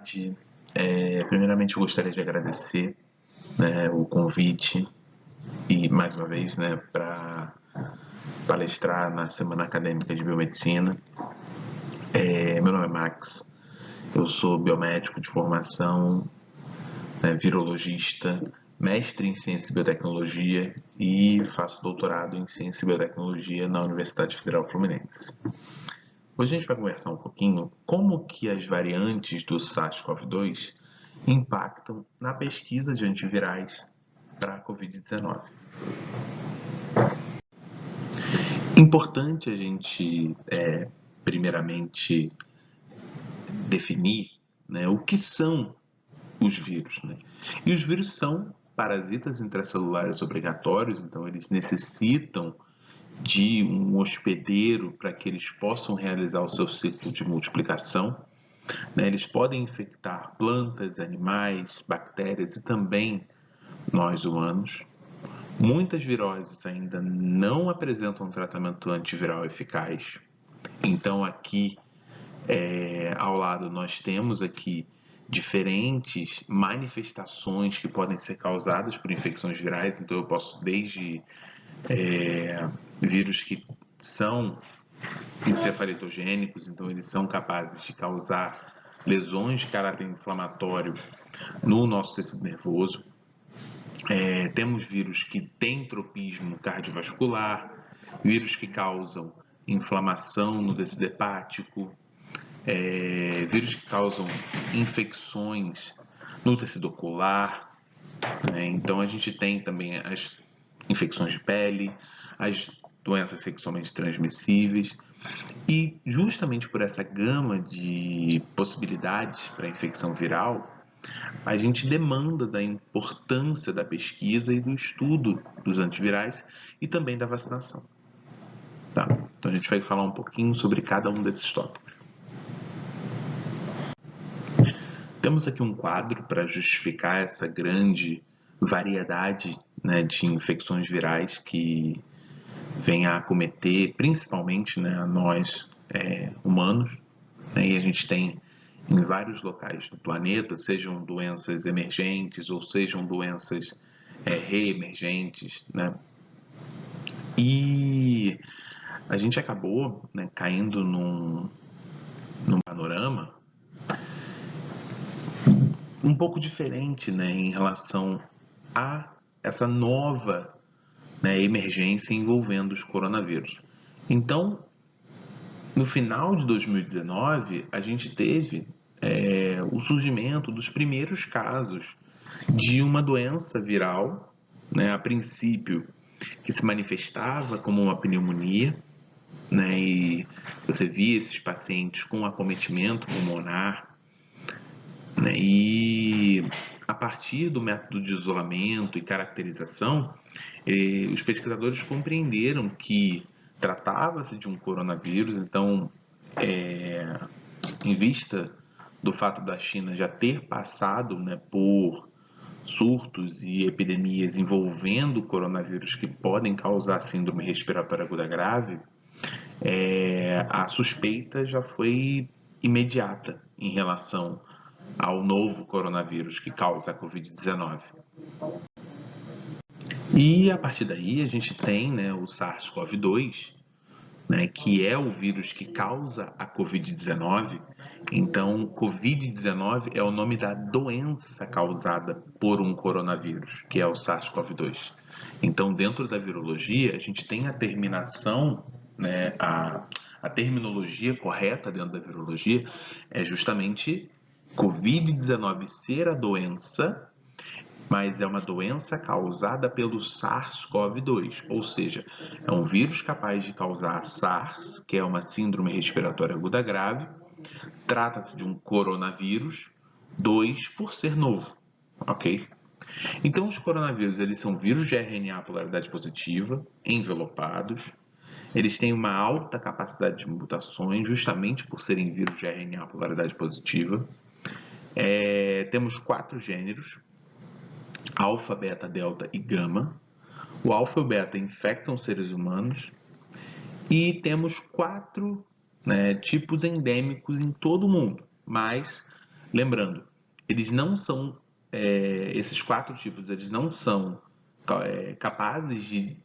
tarde. Primeiramente, eu gostaria de agradecer, né, o convite e, mais uma vez, né, para palestrar na Semana Acadêmica de Biomedicina. Meu nome é Max, eu sou biomédico de formação, né, virologista, mestre em Ciência e Biotecnologia e faço doutorado em Ciência e Biotecnologia na Universidade Federal Fluminense. Hoje a gente vai conversar um pouquinho como que as variantes do SARS-CoV-2 impactam na pesquisa de antivirais para a Covid-19. Importante a gente, primeiramente, definir, né, o que são os vírus. Né? E os vírus são parasitas intracelulares obrigatórios, então eles necessitam de um hospedeiro para que eles possam realizar o seu ciclo de multiplicação. Né? Eles podem infectar plantas, animais, bactérias e também nós humanos. Muitas viroses ainda não apresentam um tratamento antiviral eficaz. Então aqui ao lado nós temos aqui diferentes manifestações que podem ser causadas por infecções virais. Então eu posso desde vírus que são encefalitogênicos, então eles são capazes de causar lesões de caráter inflamatório no nosso tecido nervoso. Temos vírus que têm tropismo cardiovascular, vírus que causam inflamação no tecido hepático, vírus que causam infecções no tecido ocular. Né? Então a gente tem também as infecções de pele, as doenças sexualmente transmissíveis. E justamente por essa gama de possibilidades para infecção viral, a gente demanda da importância da pesquisa e do estudo dos antivirais e também da vacinação. Tá? Então a gente vai falar um pouquinho sobre cada um desses tópicos. Temos aqui um quadro para justificar essa grande variedade, né, de infecções virais que vem a acometer principalmente, né, a nós humanos. Né, e a gente tem em vários locais do planeta, sejam doenças emergentes ou sejam doenças reemergentes, né? E a gente acabou, né, caindo num panorama um pouco diferente, né, em relação a essa nova, né, emergência envolvendo os coronavírus. Então, no final de 2019, a gente teve o surgimento dos primeiros casos de uma doença viral, né, a princípio, que se manifestava como uma pneumonia, né, e você via esses pacientes com acometimento pulmonar, né, e a partir do método de isolamento e caracterização, os pesquisadores compreenderam que tratava-se de um coronavírus. Então, em vista do fato da China já ter passado, né, por surtos e epidemias envolvendo coronavírus que podem causar síndrome respiratória aguda grave, a suspeita já foi imediata em relação ao novo coronavírus que causa a Covid-19. E a partir daí a gente tem, né, o SARS-CoV-2, né, que é o vírus que causa a Covid-19. Então, Covid-19 é o nome da doença causada por um coronavírus, que é o SARS-CoV-2. Então, dentro da virologia, a gente tem a terminação, né, a terminologia correta dentro da virologia é justamente Covid-19 ser a doença, mas é uma doença causada pelo SARS-CoV-2, ou seja, é um vírus capaz de causar a SARS, que é uma síndrome respiratória aguda grave. Trata-se de um coronavírus, 2 por ser novo, ok? Então, os coronavírus, eles são vírus de RNA polaridade positiva, envelopados. Eles têm uma alta capacidade de mutações, justamente por serem vírus de RNA polaridade positiva. Temos 4 gêneros: alfa, beta, delta e gama. O alfa e o beta infectam seres humanos. E temos 4, né, tipos endêmicos em todo o mundo, mas Lembrando, eles não são, esses 4 tipos, eles não são capazes de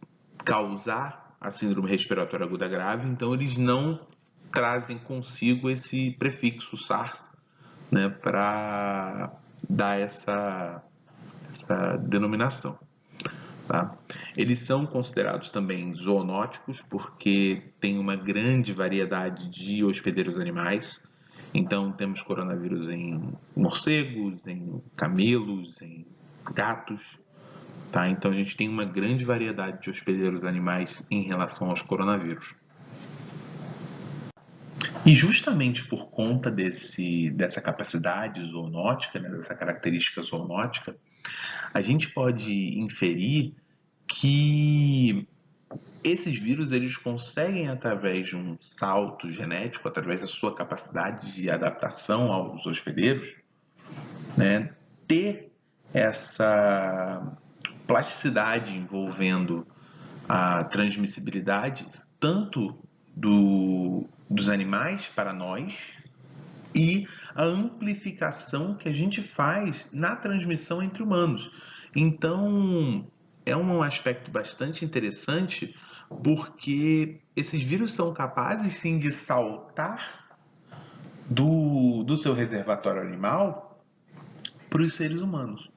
causar a síndrome respiratória aguda grave, então eles não trazem consigo esse prefixo SARS, né, para dar essa denominação. Tá? Eles são considerados também zoonóticos porque tem uma grande variedade de hospedeiros animais. Então, temos coronavírus em morcegos, em camelos, em gatos. Tá? Então, a gente tem uma grande variedade de hospedeiros animais em relação aos coronavírus. E justamente por conta dessa capacidade zoonótica, né, dessa característica zoonótica, a gente pode inferir que esses vírus eles conseguem, através de um salto genético, através da sua capacidade de adaptação aos hospedeiros, né, ter essa plasticidade envolvendo a transmissibilidade tanto dos animais para nós e a amplificação que a gente faz na transmissão entre humanos. Então, é um aspecto bastante interessante porque esses vírus são capazes sim de saltar do seu reservatório animal para os seres humanos,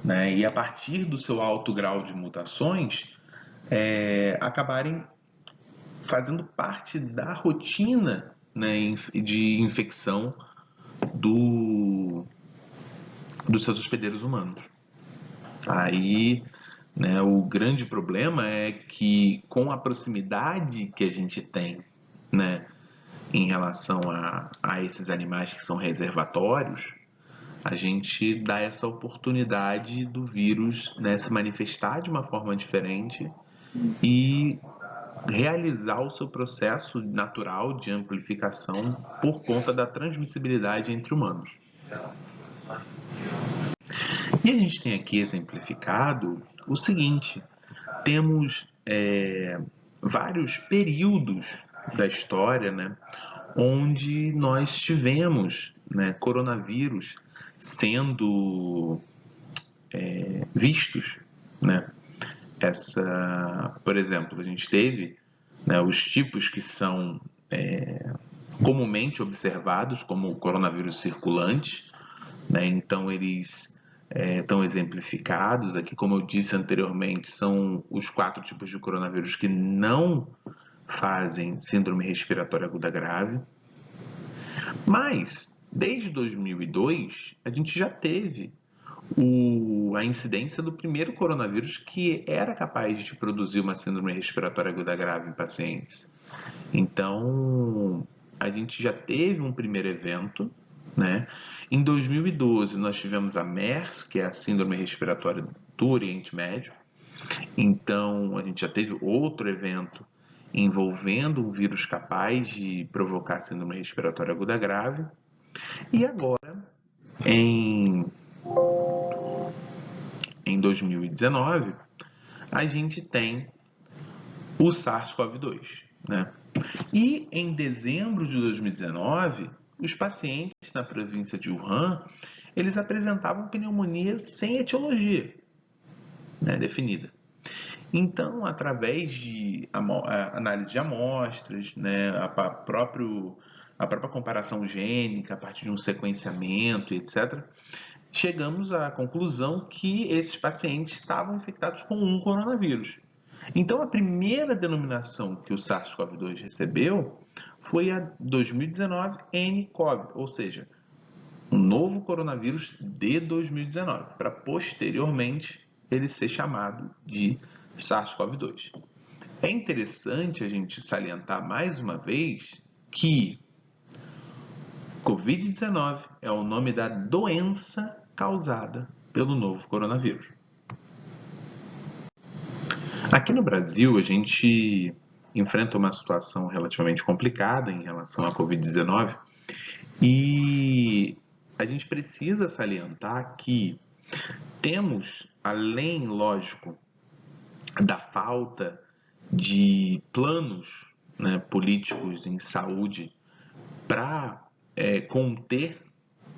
né? E a partir do seu alto grau de mutações, acabarem fazendo parte da rotina, né, de infecção dos seus hospedeiros humanos. Aí, né, o grande problema é que com a proximidade que a gente tem, né, em relação a esses animais que são reservatórios, a gente dá essa oportunidade do vírus, né, se manifestar de uma forma diferente e realizar o seu processo natural de amplificação por conta da transmissibilidade entre humanos. E a gente tem aqui exemplificado o seguinte: temos vários períodos da história, né, onde nós tivemos, né, coronavírus sendo vistos, né? Por exemplo, a gente teve, né, os tipos que são comumente observados como o coronavírus circulante, né? Então eles estão exemplificados aqui, como eu disse anteriormente, são os 4 tipos de coronavírus que não fazem síndrome respiratória aguda grave. Mas, desde 2002, a gente já teve a incidência do primeiro coronavírus que era capaz de produzir uma síndrome respiratória aguda grave em pacientes. Então, a gente já teve um primeiro evento, né? Em 2012, nós tivemos a MERS, que é a síndrome respiratória do Oriente Médio. Então, a gente já teve outro evento envolvendo um vírus capaz de provocar síndrome respiratória aguda grave. E agora, em 2019, a gente tem o SARS-CoV-2, né? E em dezembro de 2019, os pacientes na província de Wuhan, eles apresentavam pneumonia sem etiologia, né, definida. Então, através de análise de amostras, né, a própria comparação gênica, a partir de um sequenciamento, etc., chegamos à conclusão que esses pacientes estavam infectados com um coronavírus. Então, a primeira denominação que o SARS-CoV-2 recebeu foi a 2019 nCoV, ou seja, um novo coronavírus de 2019, para posteriormente ele ser chamado de SARS-CoV-2. É interessante a gente salientar mais uma vez que Covid-19 é o nome da doença causada pelo novo coronavírus. Aqui no Brasil, a gente enfrenta uma situação relativamente complicada em relação à Covid-19 e a gente precisa salientar que temos, além, lógico, da falta de planos, né, políticos em saúde para conter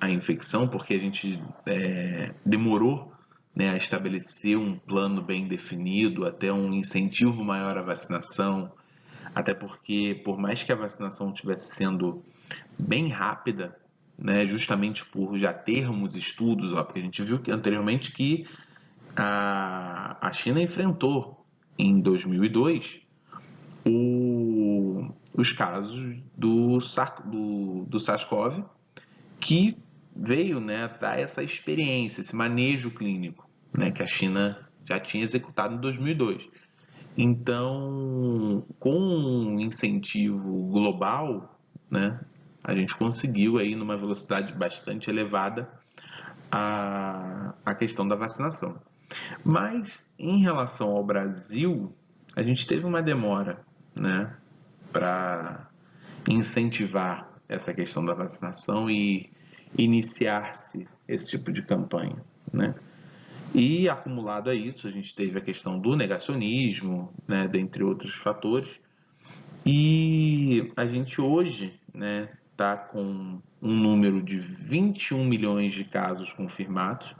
a infecção, porque a gente demorou, né, a estabelecer um plano bem definido, até um incentivo maior à vacinação, até porque, por mais que a vacinação estivesse sendo bem rápida, né, justamente por já termos estudos, porque a gente viu que anteriormente que a China enfrentou em 2002 os casos do SARS-CoV, que veio, né, dar essa experiência, esse manejo clínico, né, que a China já tinha executado em 2002. Então, com um incentivo global, né, a gente conseguiu aí numa velocidade bastante elevada a questão da vacinação. Mas em relação ao Brasil, a gente teve uma demora, né, para incentivar essa questão da vacinação e iniciar-se esse tipo de campanha, né? E acumulado a isso, a gente teve a questão do negacionismo, né, dentre outros fatores. E a gente hoje, né, está com um número de 21 milhões de casos confirmados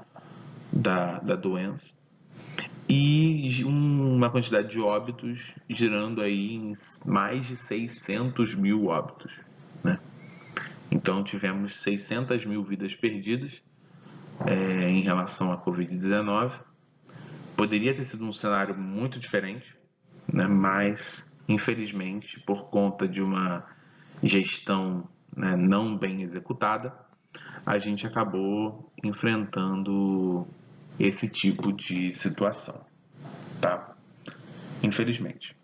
da doença e uma quantidade de óbitos girando aí em mais de 600 mil óbitos, né? Então tivemos 600 mil vidas perdidas em relação à Covid-19. Poderia ter sido um cenário muito diferente, né? Mas infelizmente, por conta de uma gestão, né, não bem executada, a gente acabou enfrentando esse tipo de situação, tá? Infelizmente.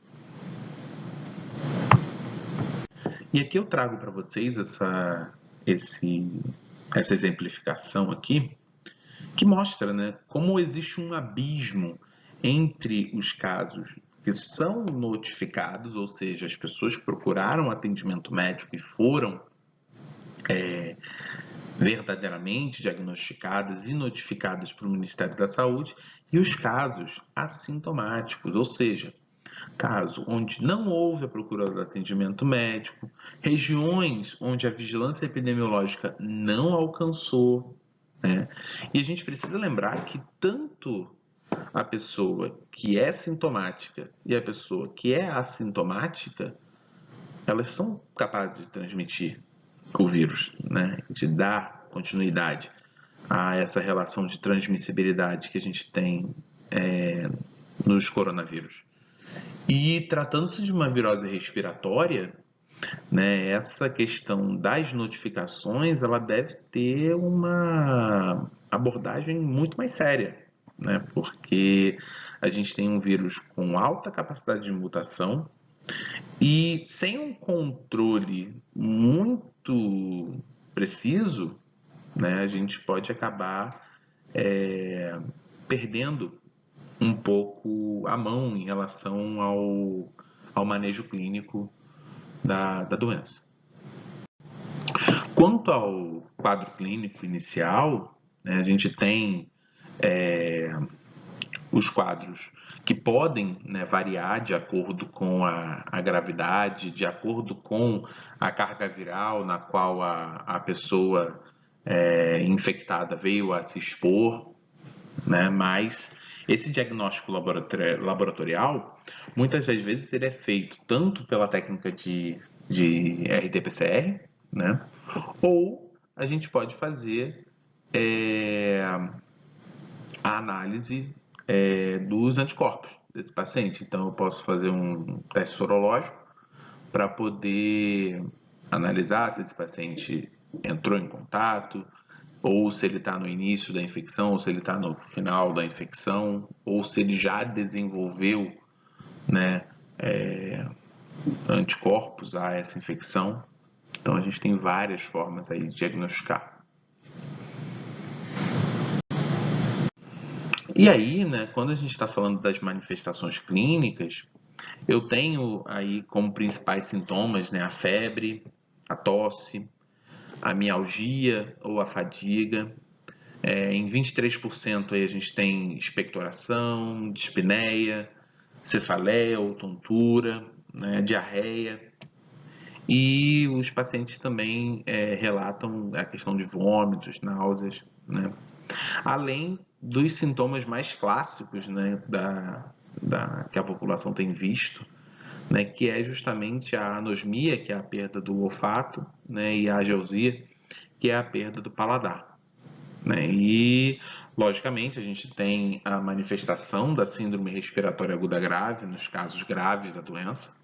E aqui eu trago para vocês essa exemplificação aqui, que mostra, né, como existe um abismo entre os casos que são notificados, ou seja, as pessoas que procuraram atendimento médico e foram verdadeiramente diagnosticadas e notificadas para o Ministério da Saúde, e os casos assintomáticos, ou seja, caso onde não houve a procura do atendimento médico, regiões onde a vigilância epidemiológica não alcançou, né? E a gente precisa lembrar que tanto a pessoa que é sintomática e a pessoa que é assintomática, elas são capazes de transmitir o vírus, né? De dar continuidade a essa relação de transmissibilidade que a gente tem nos coronavírus. E tratando-se de uma virose respiratória, né, essa questão das notificações, ela deve ter uma abordagem muito mais séria, né, porque a gente tem um vírus com alta capacidade de mutação e sem um controle muito preciso, né, a gente pode acabar perdendo um pouco a mão em relação ao manejo clínico da doença. Quanto ao quadro clínico inicial, né, a gente tem os quadros que podem, né, variar de acordo com a gravidade, de acordo com a carga viral na qual a pessoa infectada veio a se expor, né, mas esse diagnóstico laboratorial, muitas das vezes, ele é feito tanto pela técnica de RT-PCR, né, ou a gente pode fazer a análise dos anticorpos desse paciente. Então, eu posso fazer um teste sorológico para poder analisar se esse paciente entrou em contato, ou se ele está no início da infecção, ou se ele está no final da infecção, ou se ele já desenvolveu, né, anticorpos a essa infecção. Então a gente tem várias formas aí de diagnosticar. E aí, né, quando a gente está falando das manifestações clínicas, eu tenho aí como principais sintomas, né, a febre, a tosse, a mialgia ou a fadiga. Em 23% aí a gente tem expectoração, dispneia, cefaleia ou tontura, né, diarreia. E os pacientes também relatam a questão de vômitos, náuseas, né? Além dos sintomas mais clássicos, né, que a população tem visto, né, que é justamente a anosmia, que é a perda do olfato, né, e a ageusia, que é a perda do paladar. Né? E, logicamente, a gente tem a manifestação da síndrome respiratória aguda grave, nos casos graves da doença,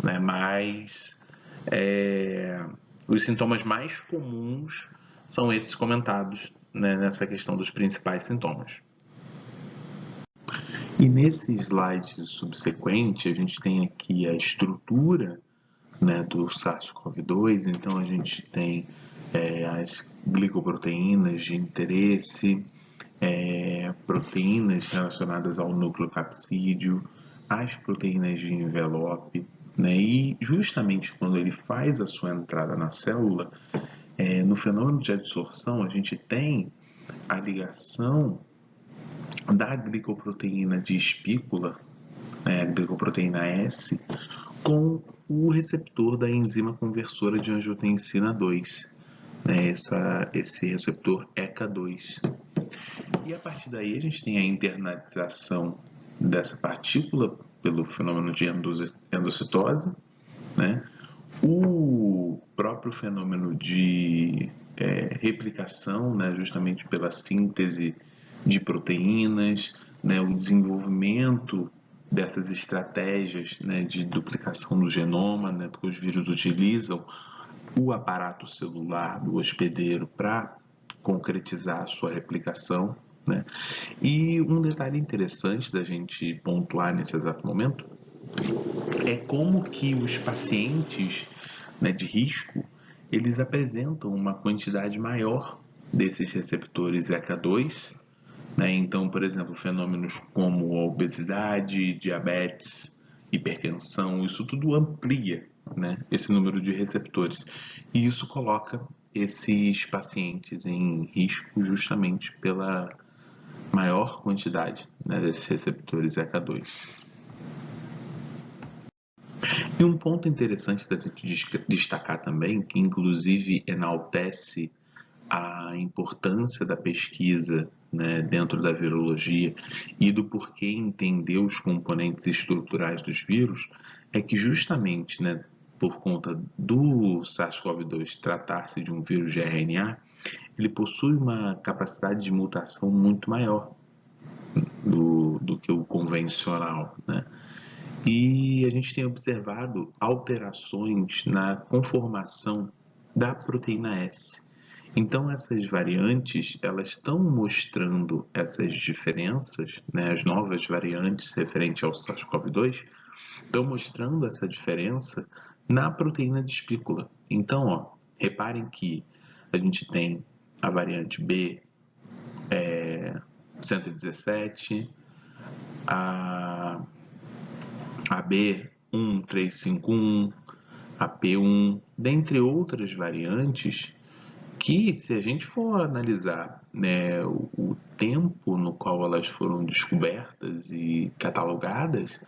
né? Mas os sintomas mais comuns são esses comentados, né, nessa questão dos principais sintomas. E nesse slide subsequente, a gente tem aqui a estrutura, né, do SARS-CoV-2. Então, a gente tem as glicoproteínas de interesse, proteínas relacionadas ao núcleo capsídeo, as proteínas de envelope, né? E justamente quando ele faz a sua entrada na célula, no fenômeno de adsorção, a gente tem a ligação da glicoproteína de espícula, a glicoproteína S, com o receptor da enzima conversora de angiotensina 2, né? Esse receptor ECA2. E a partir daí a gente tem a internalização dessa partícula pelo fenômeno de endocitose, né? O próprio fenômeno de replicação, né? Justamente pela síntese de proteínas, né? O desenvolvimento dessas estratégias, né? De duplicação do genoma, né? Porque os vírus utilizam o aparato celular do hospedeiro para concretizar a sua replicação, né? E um detalhe interessante da gente pontuar nesse exato momento é como que os pacientes, né, de risco, eles apresentam uma quantidade maior desses receptores ECA2, né? Então, por exemplo, fenômenos como a obesidade, diabetes, hipertensão, isso tudo amplia, né, esse número de receptores. E isso coloca esses pacientes em risco justamente pela maior quantidade, né, desses receptores ECA2. E um ponto interessante da gente destacar também, que inclusive enaltece a importância da pesquisa, né, dentro da virologia e do porquê entender os componentes estruturais dos vírus, é que justamente, né, por conta do SARS-CoV-2 tratar-se de um vírus de RNA, ele possui uma capacidade de mutação muito maior do que o convencional, né? E a gente tem observado alterações na conformação da proteína S. Então, essas variantes, elas estão mostrando essas diferenças, né? As novas variantes referentes ao SARS-CoV-2 estão mostrando essa diferença na proteína de espícula. Então, ó, reparem que a gente tem a variante B 117, a B1351, a P1, dentre outras variantes que, se a gente for analisar, né, o tempo no qual elas foram descobertas e catalogadas,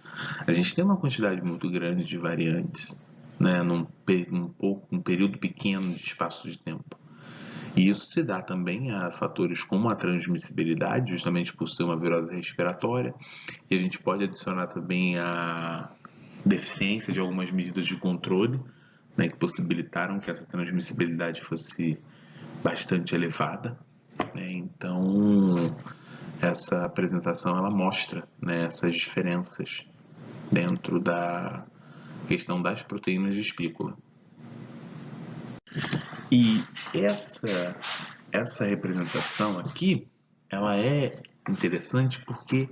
a gente tem uma quantidade muito grande de variantes, né, num período pequeno de espaço de tempo. E isso se dá também a fatores como a transmissibilidade, justamente por ser uma virose respiratória, e a gente pode adicionar também a deficiência de algumas medidas de controle, né, que possibilitaram que essa transmissibilidade fosse bastante elevada, né? Então, essa apresentação ela mostra, né, essas diferenças dentro da questão das proteínas de espícula. E essa representação aqui, ela é interessante porque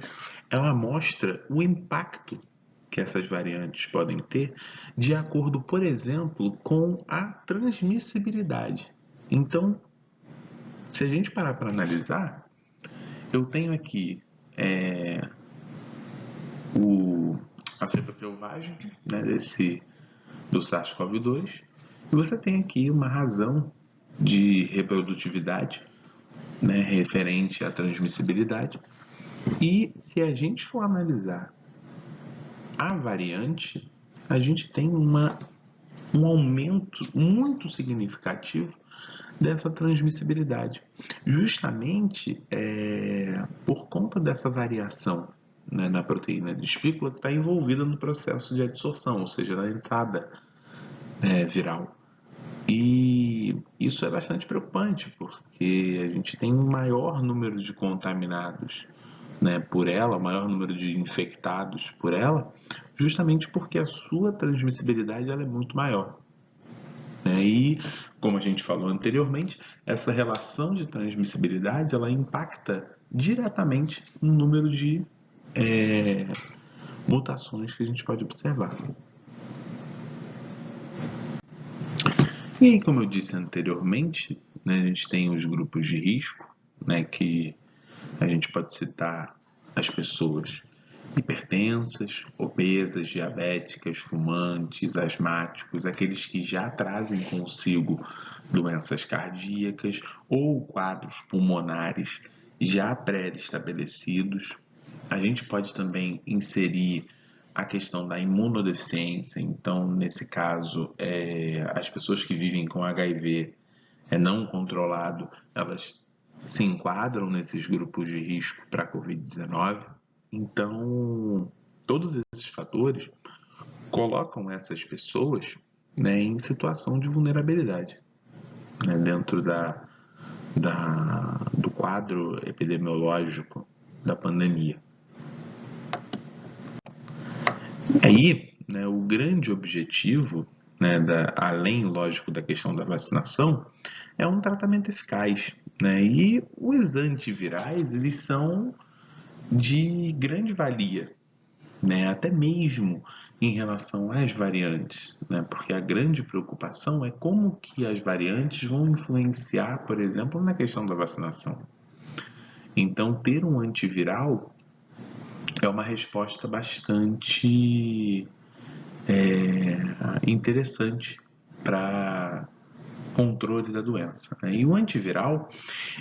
ela mostra o impacto que essas variantes podem ter de acordo, por exemplo, com a transmissibilidade. Então, se a gente parar para analisar, eu tenho aqui a cepa selvagem, né, do SARS-CoV-2, e você tem aqui uma razão de reprodutividade, né, referente à transmissibilidade. E se a gente for analisar a variante, a gente tem uma um aumento muito significativo dessa transmissibilidade, justamente por conta dessa variação, né, na proteína de espícula que está envolvida no processo de adsorção, ou seja, na entrada viral. E isso é bastante preocupante, porque a gente tem um maior número de contaminados, né, por ela, maior número de infectados por ela, justamente porque a sua transmissibilidade ela é muito maior. E, como a gente falou anteriormente, essa relação de transmissibilidade ela impacta diretamente no número de mutações que a gente pode observar. E aí, como eu disse anteriormente, né, a gente tem os grupos de risco, né, que a gente pode citar as pessoas hipertensas, obesas, diabéticas, fumantes, asmáticos, aqueles que já trazem consigo doenças cardíacas ou quadros pulmonares já pré-estabelecidos. A gente pode também inserir a questão da imunodeficiência, então, nesse caso, as pessoas que vivem com HIV não controlado, elas se enquadram nesses grupos de risco para a Covid-19. Então, todos esses fatores colocam essas pessoas, né, em situação de vulnerabilidade, né, dentro do quadro epidemiológico da pandemia. E aí, né, o grande objetivo, né, além, lógico, da questão da vacinação, é um tratamento eficaz. Né? E os antivirais, eles são de grande valia, né? Até mesmo em relação às variantes, né? Porque a grande preocupação é como que as variantes vão influenciar, por exemplo, na questão da vacinação. Então, ter um antiviral é uma resposta bastante interessante para controle da doença. Né? E o antiviral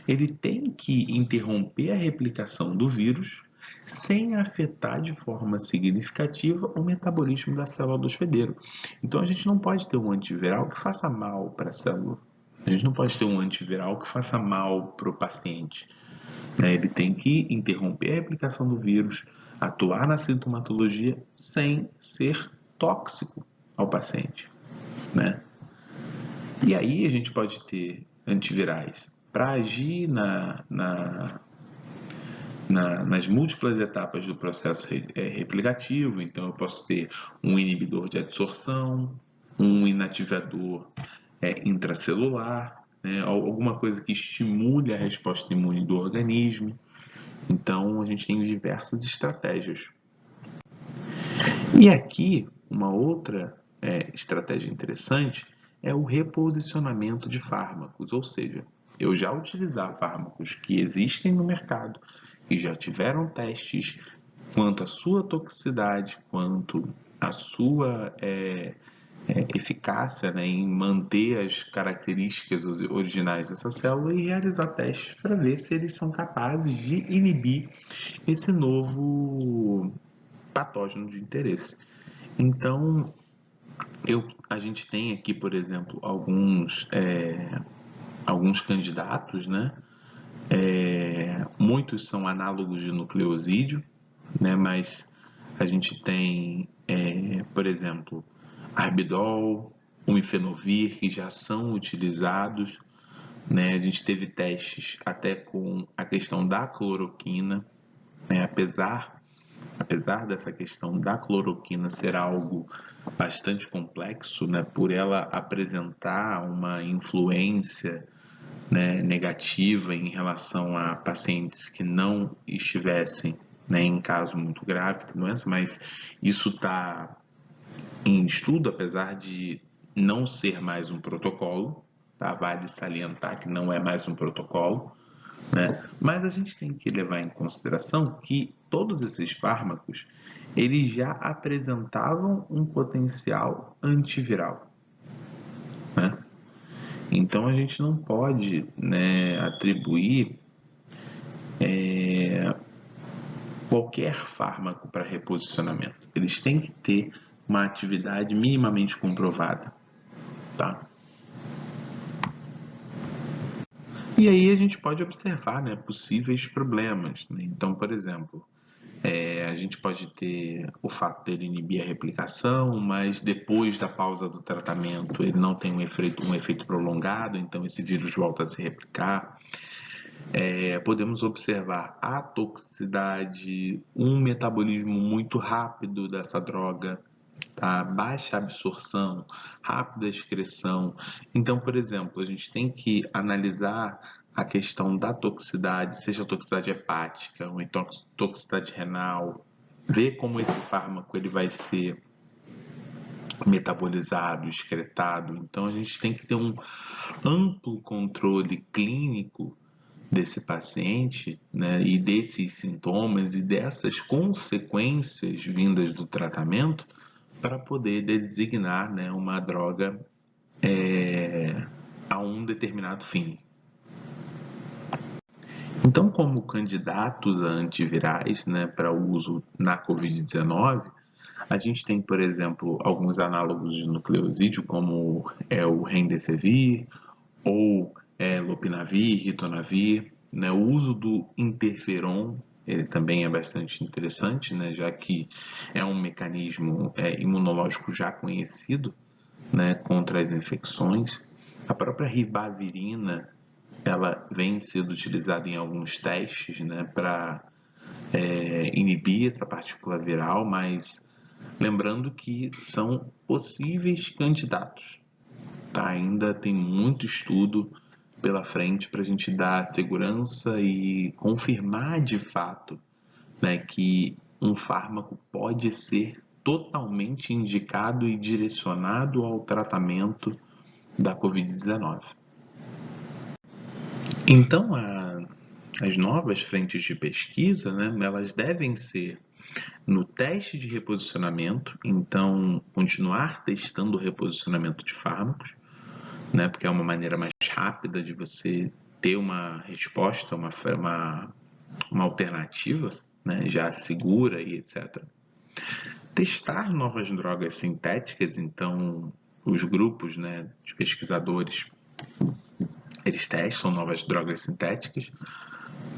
ele tem que interromper a replicação do vírus sem afetar de forma significativa o metabolismo da célula do hospedeiro. Então a gente não pode ter um antiviral que faça mal para a célula. A gente não pode ter um antiviral que faça mal para o paciente. Ele tem que interromper a replicação do vírus, atuar na sintomatologia sem ser tóxico ao paciente. Né? E aí a gente pode ter antivirais para agir nas múltiplas etapas do processo replicativo. Então, eu posso ter um inibidor de adsorção, um inativador intracelular, né? Alguma coisa que estimule a resposta imune do organismo. Então, a gente tem diversas estratégias. E aqui, uma outra estratégia interessante é o reposicionamento de fármacos, ou seja, eu já utilizar fármacos que existem no mercado, que já tiveram testes quanto à sua toxicidade, quanto à sua eficácia, né, em manter as características originais dessa célula e realizar testes para ver se eles são capazes de inibir esse novo patógeno de interesse. Então, a gente tem aqui, por exemplo, alguns candidatos, né? Muitos são análogos de nucleosídeo, né? Mas a gente tem, por exemplo, Arbidol, Umifenovir, que já são utilizados, né? A gente teve testes até com a questão da cloroquina, né? Apesar dessa questão da cloroquina ser algo bastante complexo, né, por ela apresentar uma influência, né, negativa em relação a pacientes que não estivessem, né, em caso muito grave da doença, mas isso está em estudo, apesar de não ser mais um protocolo, tá? Vale salientar que não é mais um protocolo, né? Mas a gente tem que levar em consideração que todos esses fármacos eles já apresentavam um potencial antiviral. Né? Então a gente não pode, né, atribuir qualquer fármaco para reposicionamento. Eles têm que ter uma atividade minimamente comprovada. tá? E aí a gente pode observar, né, possíveis problemas, né? Então, por exemplo, a gente pode ter o fato dele inibir a replicação, mas depois da pausa do tratamento ele não tem um efeito prolongado, então esse vírus volta a se replicar. Podemos observar a toxicidade, um metabolismo muito rápido dessa droga, tá? Baixa absorção, rápida excreção. Então, por exemplo, a gente tem que analisar a questão da toxicidade, seja a toxicidade hepática ou então toxicidade renal, ver como esse fármaco ele vai ser metabolizado, excretado. Então, a gente tem que ter um amplo controle clínico desse paciente, né, e desses sintomas e dessas consequências vindas do tratamento para poder designar, né, uma droga a um determinado fim. Então, como candidatos a antivirais, né, para uso na Covid-19, a gente tem, por exemplo, alguns análogos de nucleosídeo, como o Remdesivir ou Lopinavir, Ritonavir, né? O uso do interferon ele também é bastante interessante, né? Já que é um mecanismo imunológico já conhecido, né? Contra as infecções. A própria ribavirina ela vem sendo utilizada em alguns testes, né? Para inibir essa partícula viral, mas lembrando que são possíveis candidatos. Tá? Ainda tem muito estudo pela frente para a gente dar segurança e confirmar de fato, né, que um fármaco pode ser totalmente indicado e direcionado ao tratamento da Covid-19. Então, as novas frentes de pesquisa, né, elas devem ser no teste de reposicionamento, então continuar testando o reposicionamento de fármacos, né, porque é uma maneira mais rápida de você ter uma resposta, uma alternativa, né, já segura e etc. Testar novas drogas sintéticas, então os grupos, né, de pesquisadores, eles testam novas drogas sintéticas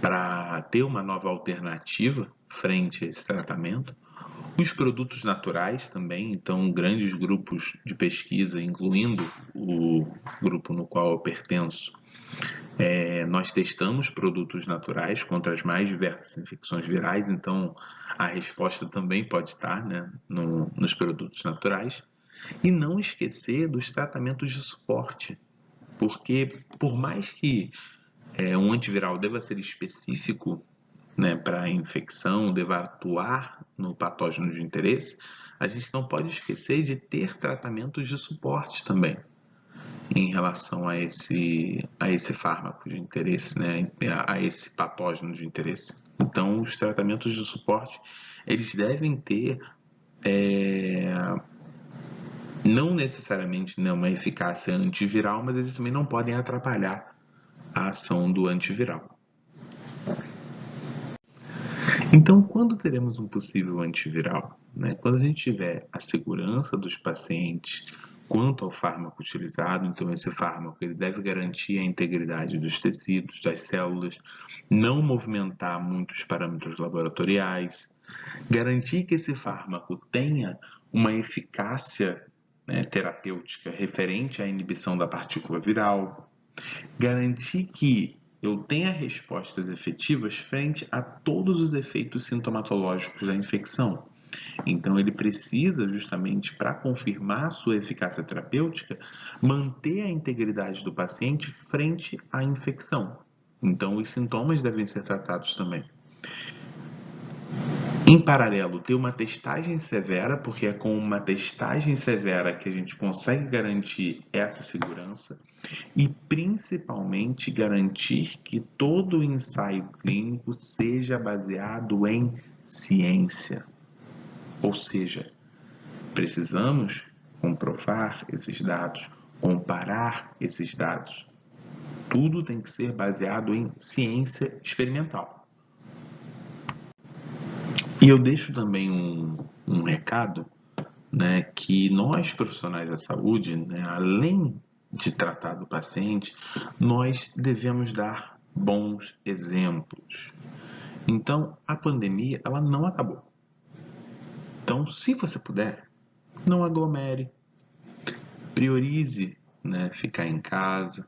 para ter uma nova alternativa frente a esse tratamento. Os produtos naturais também, então grandes grupos de pesquisa, incluindo o grupo no qual eu pertenço, nós testamos produtos naturais contra as mais diversas infecções virais, então a resposta também pode estar, né, nos produtos naturais. E não esquecer dos tratamentos de suporte, porque por mais que um antiviral deva ser específico, né, para a infecção, deva atuar no patógeno de interesse, a gente não pode esquecer de ter tratamentos de suporte também em relação a esse fármaco de interesse, né, a esse patógeno de interesse. Então, os tratamentos de suporte, eles devem ter não necessariamente, né, uma eficácia antiviral, mas eles também não podem atrapalhar a ação do antiviral. Então, quando teremos um possível antiviral? Né? Quando a gente tiver a segurança dos pacientes quanto ao fármaco utilizado, então esse fármaco ele deve garantir a integridade dos tecidos, das células, não movimentar muitos parâmetros laboratoriais, garantir que esse fármaco tenha uma eficácia, né, terapêutica referente à inibição da partícula viral, garantir que eu tenha respostas efetivas frente a todos os efeitos sintomatológicos da infecção. Então, ele precisa, justamente para confirmar sua eficácia terapêutica, manter a integridade do paciente frente à infecção. Então, os sintomas devem ser tratados também. Em paralelo, ter uma testagem severa, porque é com uma testagem severa que a gente consegue garantir essa segurança e, principalmente, garantir que todo o ensaio clínico seja baseado em ciência. Ou seja, precisamos comprovar esses dados, comparar esses dados. Tudo tem que ser baseado em ciência experimental. E eu deixo também um recado né, que nós profissionais da saúde, né, além de tratar do paciente, nós devemos dar bons exemplos. Então, a pandemia, ela não acabou. Então, se você puder, não aglomere, priorize, né, ficar em casa,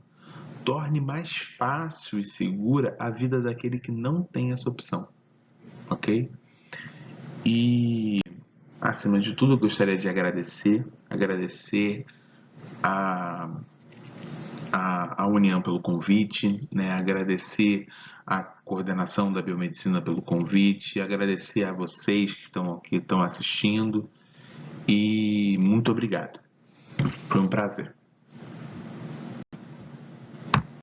torne mais fácil e segura a vida daquele que não tem essa opção, ok? E, acima de tudo, eu gostaria de agradecer a União pelo convite, né? Agradecer a coordenação da biomedicina pelo convite, agradecer a vocês que estão aqui, estão assistindo e muito obrigado. Foi um prazer.